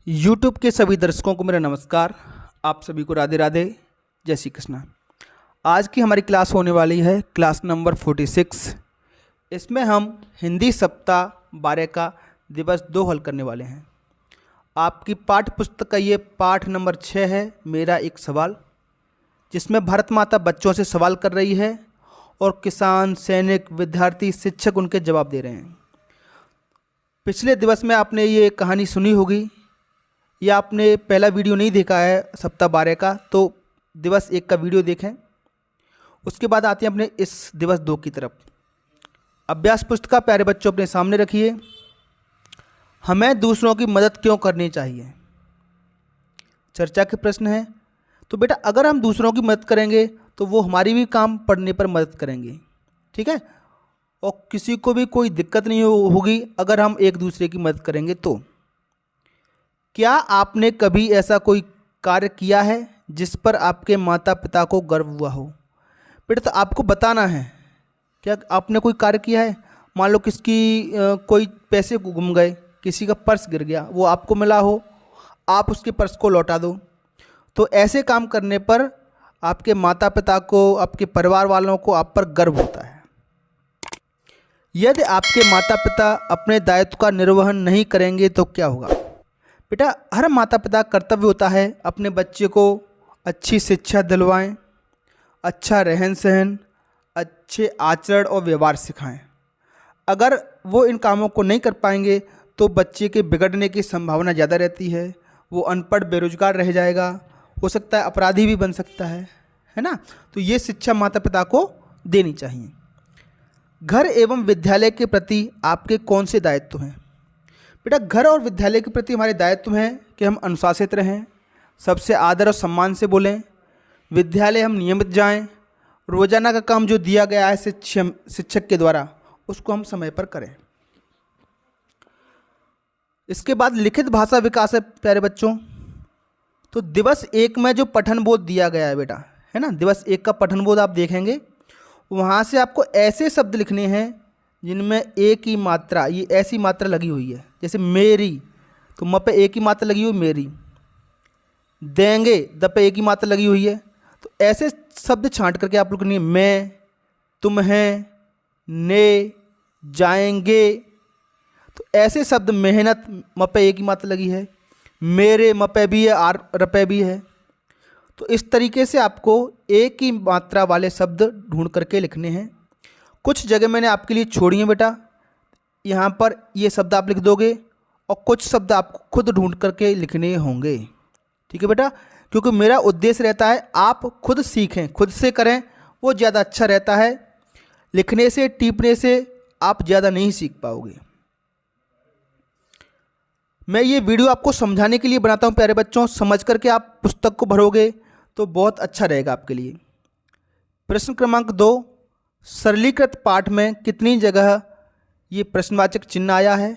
YouTube के सभी दर्शकों को मेरा नमस्कार। आप सभी को राधे राधे, जय श्री कृष्णा। आज की हमारी क्लास होने वाली है क्लास नंबर 46। इसमें हम हिंदी सप्ताह 12 का दिवस 2 हल करने वाले हैं। आपकी पाठ्य पुस्तक का ये पाठ नंबर 6 है, मेरा एक सवाल, जिसमें भारत माता बच्चों से सवाल कर रही है और किसान, सैनिक, विद्यार्थी, शिक्षक उनके जवाब दे रहे हैं। पिछले दिवस में आपने ये कहानी सुनी होगी या आपने पहला वीडियो नहीं देखा है सप्ताह 12 का, तो दिवस 1 का वीडियो देखें। उसके बाद आते हैं अपने इस दिवस 2 की तरफ। अभ्यास पुस्तिका प्यारे बच्चों अपने सामने रखिए। हमें दूसरों की मदद क्यों करनी चाहिए, चर्चा के प्रश्न हैं। तो बेटा, अगर हम दूसरों की मदद करेंगे तो वो हमारी भी काम पड़ने पर मदद करेंगे, ठीक है। और किसी को भी कोई दिक्कत नहीं होगी अगर हम एक दूसरे की मदद करेंगे तो। क्या आपने कभी ऐसा कोई कार्य किया है जिस पर आपके माता पिता को गर्व हुआ हो? बेटा, तो आपको बताना है, क्या आपने कोई कार्य किया है? मान लो कोई पैसे गुम गए, किसी का पर्स गिर गया, वो आपको मिला हो, आप उसके पर्स को लौटा दो। तो ऐसे काम करने पर आपके माता पिता को, आपके परिवार वालों को आप पर गर्व होता है। यदि आपके माता पिता अपने दायित्व का निर्वहन नहीं करेंगे तो क्या होगा? बेटा, हर माता पिता का कर्तव्य होता है अपने बच्चे को अच्छी शिक्षा दिलवाएं, अच्छा रहन सहन, अच्छे आचरण और व्यवहार सिखाएं। अगर वो इन कामों को नहीं कर पाएंगे तो बच्चे के बिगड़ने की संभावना ज़्यादा रहती है। वो अनपढ़, बेरोजगार रह जाएगा, हो सकता है अपराधी भी बन सकता है ना। तो ये शिक्षा माता पिता को देनी चाहिए। घर एवं विद्यालय के प्रति आपके कौन से दायित्व हैं? बेटा, घर और विद्यालय के प्रति हमारे दायित्व हैं कि हम अनुशासित रहें, सबसे आदर और सम्मान से बोलें, विद्यालय हम नियमित जाएं, रोजाना का काम जो दिया गया है शिक्षक के द्वारा उसको हम समय पर करें। इसके बाद लिखित भाषा विकास है प्यारे बच्चों। तो दिवस 1 में जो पठन बोध दिया गया है बेटा, है ना, दिवस 1 का पठन बोध आप देखेंगे, वहाँ से आपको ऐसे शब्द लिखने हैं जिनमें एक ही मात्रा, ये ऐसी मात्रा लगी हुई है। जैसे मेरी, तो म पे एक ही मात्रा लगी हुई, मेरी। देंगे, द पे एक ही मात्रा लगी हुई है। तो ऐसे शब्द छांट करके आप लोग लिखनी है। मैं, तुम्हें, ने, जाएंगे। तो ऐसे शब्द, मेहनत, म पे एक ही मात्रा लगी है, मेरे, म पे भी है, आर रपे भी है। तो इस तरीके से आपको एक ही मात्रा वाले शब्द ढूंढ करके लिखने हैं। कुछ जगह मैंने आपके लिए छोड़ी हैं बेटा, यहाँ पर ये शब्द आप लिख दोगे और कुछ शब्द आपको खुद ढूंढ करके लिखने होंगे, ठीक है बेटा। क्योंकि मेरा उद्देश्य रहता है आप खुद सीखें, खुद से करें, वो ज़्यादा अच्छा रहता है। लिखने से, टीपने से आप ज़्यादा नहीं सीख पाओगे। मैं ये वीडियो आपको समझाने के लिए बनाता हूँ प्यारे बच्चों। समझ करके आप पुस्तक को भरोगे तो बहुत अच्छा रहेगा आपके लिए। प्रश्न क्रमांक 2, सरलीकृत पाठ में कितनी जगह ये प्रश्नवाचक चिन्ह आया है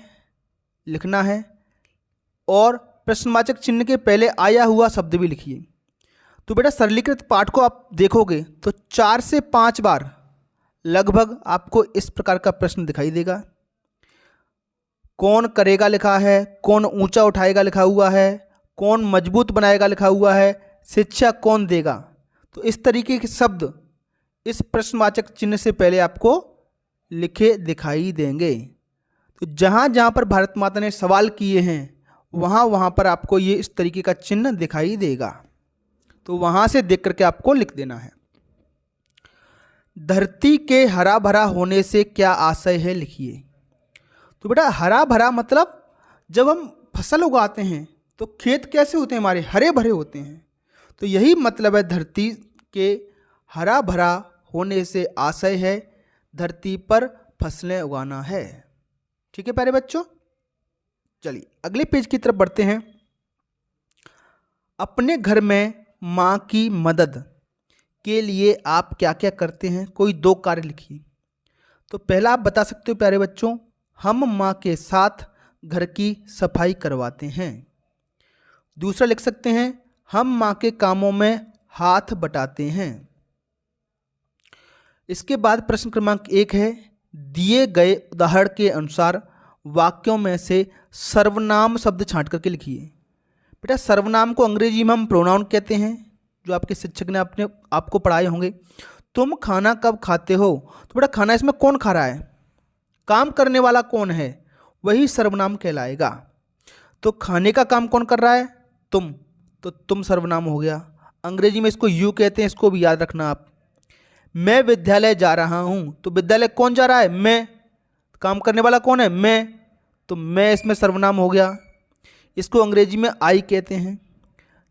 लिखना है, और प्रश्नवाचक चिन्ह के पहले आया हुआ शब्द भी लिखिए। तो बेटा, सरलीकृत पाठ को आप देखोगे तो 4 से 5 बार लगभग आपको इस प्रकार का प्रश्न दिखाई देगा। कौन करेगा लिखा है, कौन ऊंचा उठाएगा लिखा हुआ है, कौन मजबूत बनाएगा लिखा हुआ है, शिक्षा कौन देगा। तो इस तरीके के शब्द इस प्रश्नवाचक चिन्ह से पहले आपको लिखे दिखाई देंगे। तो जहाँ जहाँ पर भारत माता ने सवाल किए हैं वहाँ वहाँ पर आपको ये इस तरीके का चिन्ह दिखाई देगा। तो वहाँ से देख करके आपको लिख देना है। धरती के हरा भरा होने से क्या आशय है, लिखिए। तो बेटा, हरा भरा मतलब जब हम फसल उगाते हैं तो खेत कैसे होते हैं, हमारे हरे भरे होते हैं। तो यही मतलब है धरती के हरा भरा होने से आशय है धरती पर फसलें उगाना है, ठीक है प्यारे बच्चों। चलिए अगले पेज की तरफ बढ़ते हैं। अपने घर में माँ की मदद के लिए आप क्या क्या करते हैं, कोई 2 कार्य लिखिए। तो पहला आप बता सकते हो प्यारे बच्चों, हम माँ के साथ घर की सफाई करवाते हैं। दूसरा लिख सकते हैं, हम माँ के कामों में हाथ बटाते हैं। इसके बाद प्रश्न क्रमांक 1 है, दिए गए उदाहरण के अनुसार वाक्यों में से सर्वनाम शब्द छांट करके लिखिए। बेटा सर्वनाम को अंग्रेजी में हम प्रोनाउन कहते हैं, जो आपके शिक्षक ने आपको पढ़ाए होंगे। तुम खाना कब खाते हो, तो बेटा खाना इसमें कौन खा रहा है, काम करने वाला कौन है, वही सर्वनाम कहलाएगा। तो खाने का काम कौन कर रहा है, तुम, तो तुम सर्वनाम हो गया। अंग्रेजी में इसको यू कहते हैं, इसको भी याद रखना आप। मैं विद्यालय जा रहा हूँ, तो विद्यालय कौन जा रहा है, मैं, काम करने वाला कौन है, मैं, तो मैं इसमें सर्वनाम हो गया। इसको अंग्रेजी में आई कहते हैं।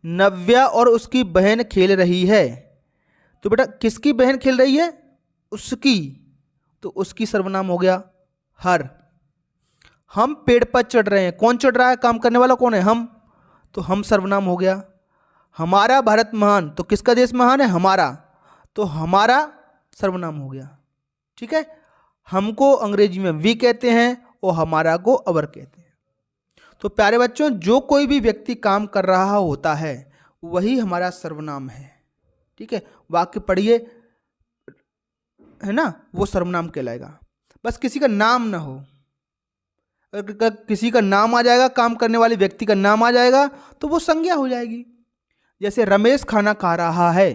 नव्या और उसकी बहन खेल रही है, तो बेटा किसकी बहन खेल रही है, उसकी, तो उसकी सर्वनाम हो गया हर। हम पेड़ पर चढ़ रहे हैं, कौन चढ़ रहा है, काम करने वाला कौन है, हम, तो हम सर्वनाम हो गया। हमारा भारत महान, तो किसका देश महान है, हमारा, तो हमारा सर्वनाम हो गया। ठीक है, हमको अंग्रेजी में वी कहते हैं और हमारा को अवर कहते हैं। तो प्यारे बच्चों, जो कोई भी व्यक्ति काम कर रहा होता है वही हमारा सर्वनाम है। ठीक है, वाक्य पढ़िए, है ना, वो सर्वनाम कहलाएगा। बस किसी का नाम ना हो, अगर किसी का नाम आ जाएगा, काम करने वाले व्यक्ति का नाम आ जाएगा, तो वो संज्ञा हो जाएगी। जैसे रमेश खाना खा रहा है,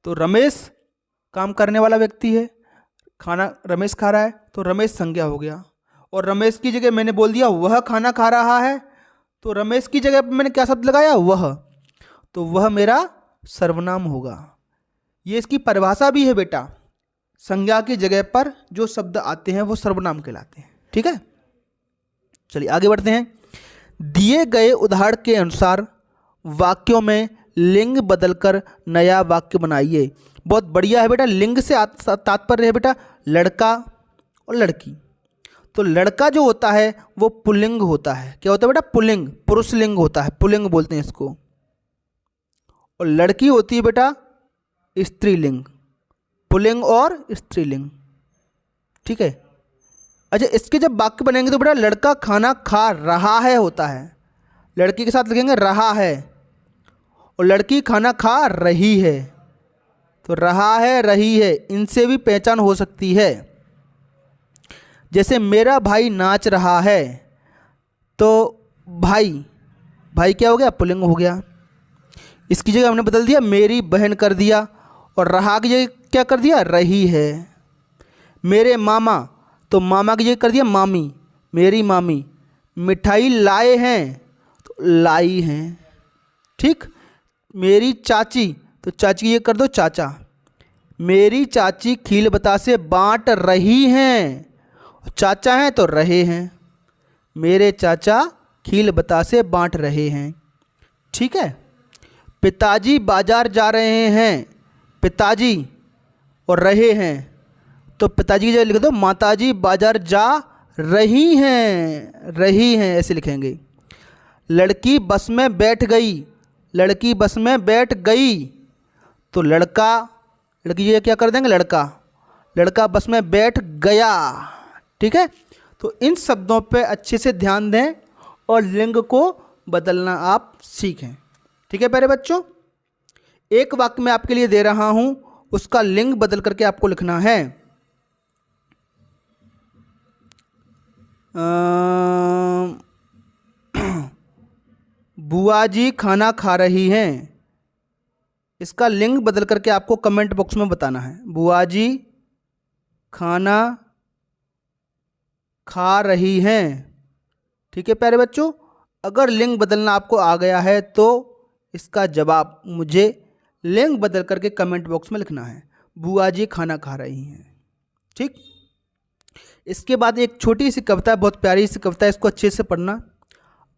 तो रमेश काम करने वाला व्यक्ति है, खाना रमेश खा रहा है, तो रमेश संज्ञा हो गया। और रमेश की जगह मैंने बोल दिया वह खाना खा रहा है, तो रमेश की जगह मैंने क्या शब्द लगाया, वह, तो वह मेरा सर्वनाम होगा। ये इसकी परिभाषा भी है बेटा, संज्ञा की जगह पर जो शब्द आते हैं वो सर्वनाम कहलाते हैं। ठीक है, चलिए आगे बढ़ते हैं। दिए गए उदाहरण के अनुसार वाक्यों में लिंग बदलकर नया वाक्य बनाइए। बहुत बढ़िया है बेटा, लिंग से तात्पर्य है बेटा लड़का और लड़की। तो लड़का जो होता है वो पुल्लिंग होता है, क्या होता है बेटा, पुल्लिंग, पुरुष लिंग होता है, पुल्लिंग बोलते हैं इसको। और लड़की होती है बेटा स्त्रीलिंग, पुल्लिंग और स्त्रीलिंग। ठीक है, अच्छा इसके जब वाक्य बनेंगे तो बेटा लड़का खाना खा रहा है होता है, लड़की के साथ लिखेंगे रहा है, और लड़की खाना खा रही है, तो रहा है रही है, इनसे भी पहचान हो सकती है। जैसे मेरा भाई नाच रहा है, तो भाई, भाई क्या हो गया, पुल्लिंग हो गया। इसकी जगह हमने बदल दिया मेरी बहन कर दिया, और रहा की जगह क्या कर दिया, रही है। मेरे मामा, तो मामा की जगह कर दिया मामी, मेरी मामी। मिठाई लाए हैं, तो लाई हैं। ठीक, मेरी चाची, तो चाची की जगह कर दो चाचा। मेरी चाची खील बतासे बांट रही हैं, चाचा हैं तो रहे हैं, मेरे चाचा खील बतासे बांट रहे हैं। ठीक है, पिताजी बाजार जा रहे हैं, पिताजी और रहे हैं, तो पिताजी की जगह लिख दो माताजी बाजार जा रही हैं, ऐसे लिखेंगे। लड़की बस में बैठ गई, लड़की बस में बैठ गई, तो लड़का, लड़की की जगह क्या कर देंगे, लड़का, लड़का बस में बैठ गया। ठीक है, तो इन शब्दों पे अच्छे से ध्यान दें और लिंग को बदलना आप सीखें। ठीक है प्यारे बच्चों, एक वाक्य मैं आपके लिए दे रहा हूं, उसका लिंग बदल करके आपको लिखना है। बुआ जी खाना खा रही हैं, इसका लिंग बदल करके आपको कमेंट बॉक्स में बताना है। बुआ जी खाना खा रही हैं। ठीक है प्यारे बच्चों, अगर लिंग बदलना आपको आ गया है तो इसका जवाब मुझे लिंग बदल करके कमेंट बॉक्स में लिखना है, बुआ जी खाना खा रही हैं। ठीक, इसके बाद एक छोटी सी कविता है, बहुत प्यारी सी कविता है, इसको अच्छे से पढ़ना।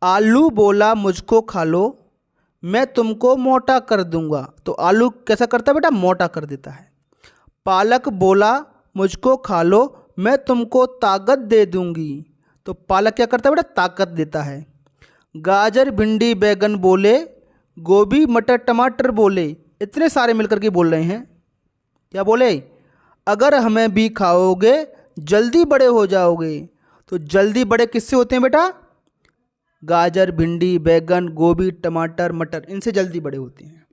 आलू बोला मुझको खा लो, मैं तुमको मोटा कर दूंगा, तो आलू कैसा करता है बेटा, मोटा कर देता है। पालक बोला मुझको खा लो, मैं तुमको ताकत दे दूंगी, तो पालक क्या करता है बेटा, ताकत देता है। गाजर भिंडी बैगन बोले, गोभी मटर टमाटर बोले, इतने सारे मिलकर के बोल रहे हैं, क्या बोले, अगर हमें भी खाओगे जल्दी बड़े हो जाओगे, तो जल्दी बड़े किससे होते हैं बेटा, गाजर भिंडी बैगन गोभी टमाटर मटर, इनसे जल्दी बड़े होते हैं।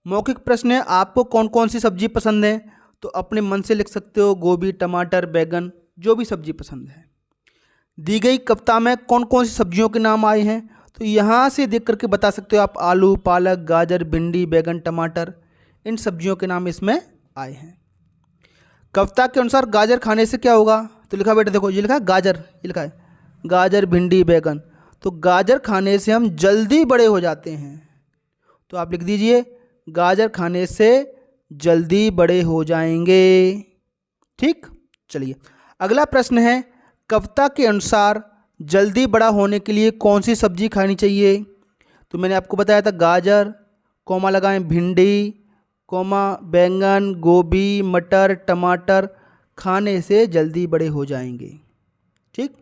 मौखिक प्रश्न है, आपको कौन कौन सी सब्जी पसंद है, तो अपने मन से लिख सकते हो, गोभी टमाटर बैगन, जो भी सब्जी पसंद है। दी गई कविता में कौन कौन सी सब्जियों के नाम आए हैं, तो यहाँ से देख करके बता सकते हो आप आलू, पालक, गाजर, भिंडी, बैगन, टमाटर, इन सब्जियों के नाम इसमें आए हैं। कविता के अनुसार गाजर खाने से क्या होगा? तो लिखा बेटा देखो, ये लिखा है गाजर, ये लिखा है गाजर, भिंडी, बैगन। तो गाजर खाने से हम जल्दी बड़े हो जाते हैं। तो आप लिख दीजिए गाजर खाने से जल्दी बड़े हो जाएंगे। ठीक, चलिए अगला प्रश्न है, कविता के अनुसार जल्दी बड़ा होने के लिए कौन सी सब्जी खानी चाहिए? तो मैंने आपको बताया था गाजर, कोमा लगाएं, भिंडी, कोमा बैंगन, गोभी, मटर, टमाटर खाने से जल्दी बड़े हो जाएंगे। ठीक,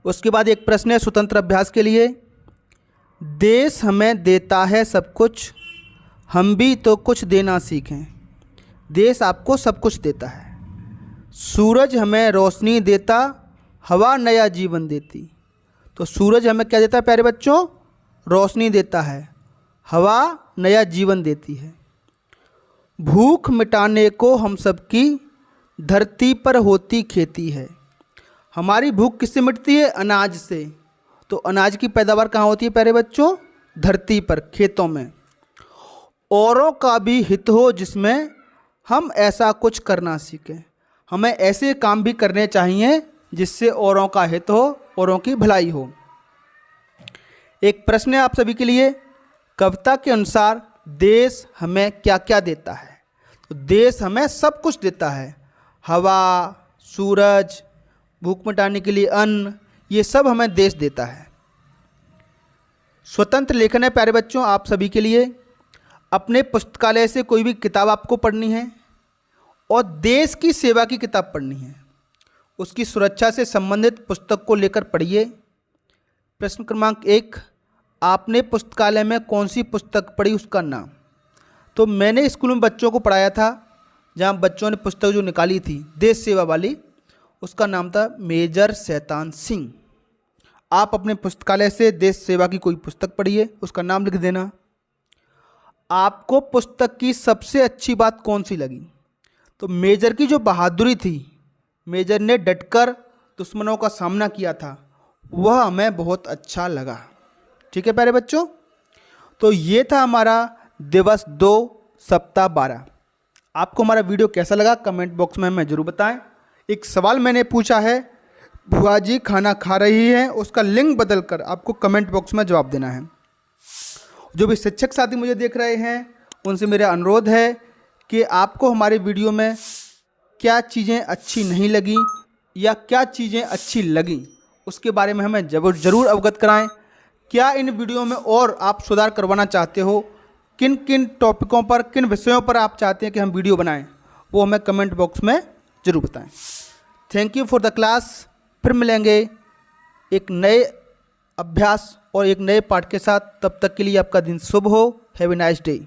उसके बाद एक प्रश्न है स्वतंत्र अभ्यास के लिए, देश हमें देता है सब कुछ, हम भी तो कुछ देना सीखें। देश आपको सब कुछ देता है। सूरज हमें रोशनी देता, हवा नया जीवन देती। तो सूरज हमें क्या देता है प्यारे बच्चों? रोशनी देता है, हवा नया जीवन देती है। भूख मिटाने को हम सबकी धरती पर होती खेती है। हमारी भूख किससे मिटती है? अनाज से। तो अनाज की पैदावार कहाँ होती है प्यारे बच्चों? धरती पर, खेतों में। औरों का भी हित हो जिसमें हम ऐसा कुछ करना सीखें। हमें ऐसे काम भी करने चाहिए जिससे औरों का हित हो, औरों की भलाई हो। एक प्रश्न है आप सभी के लिए, कविता के अनुसार देश हमें क्या क्या देता है? तो देश हमें सब कुछ देता है, हवा, सूरज, भूख मिटाने के लिए अन्न, ये सब हमें देश देता है। स्वतंत्र लेखन है प्यारे बच्चों आप सभी के लिए। अपने पुस्तकालय से कोई भी किताब आपको पढ़नी है और देश की सेवा की किताब पढ़नी है, उसकी सुरक्षा से संबंधित पुस्तक को लेकर पढ़िए। प्रश्न क्रमांक 1, आपने पुस्तकालय में कौन सी पुस्तक पढ़ी, उसका नाम? तो मैंने स्कूल में बच्चों को पढ़ाया था, जहाँ बच्चों ने पुस्तक जो निकाली थी देश सेवा वाली, उसका नाम था मेजर शैतान सिंह। आप अपने पुस्तकालय से देश सेवा की कोई पुस्तक पढ़िए, उसका नाम लिख देना। आपको पुस्तक की सबसे अच्छी बात कौन सी लगी? तो मेजर की जो बहादुरी थी, मेजर ने डटकर दुश्मनों का सामना किया था, वह हमें बहुत अच्छा लगा। ठीक है प्यारे बच्चों, तो ये था हमारा दिवस 2 सप्ताह 12। आपको हमारा वीडियो कैसा लगा कमेंट बॉक्स में हमें ज़रूर बताएं। एक सवाल मैंने पूछा है, बुआ जी खाना खा रही हैं, उसका लिंक बदलकर आपको कमेंट बॉक्स में जवाब देना है। जो भी शिक्षक साथी मुझे देख रहे हैं उनसे मेरा अनुरोध है कि आपको हमारे वीडियो में क्या चीज़ें अच्छी नहीं लगी या क्या चीज़ें अच्छी लगीं, उसके बारे में हमें ज़रूर अवगत कराएं। क्या इन वीडियो में और आप सुधार करवाना चाहते हो, किन किन टॉपिकों पर, किन विषयों पर आप चाहते हैं कि हम वीडियो बनाएं, वो हमें कमेंट बॉक्स में ज़रूर बताएं। Thank you for the class. फिर मिलेंगे एक नए अभ्यास और एक नए पाठ के साथ। तब तक के लिए आपका दिन शुभ हो। Have a nice day.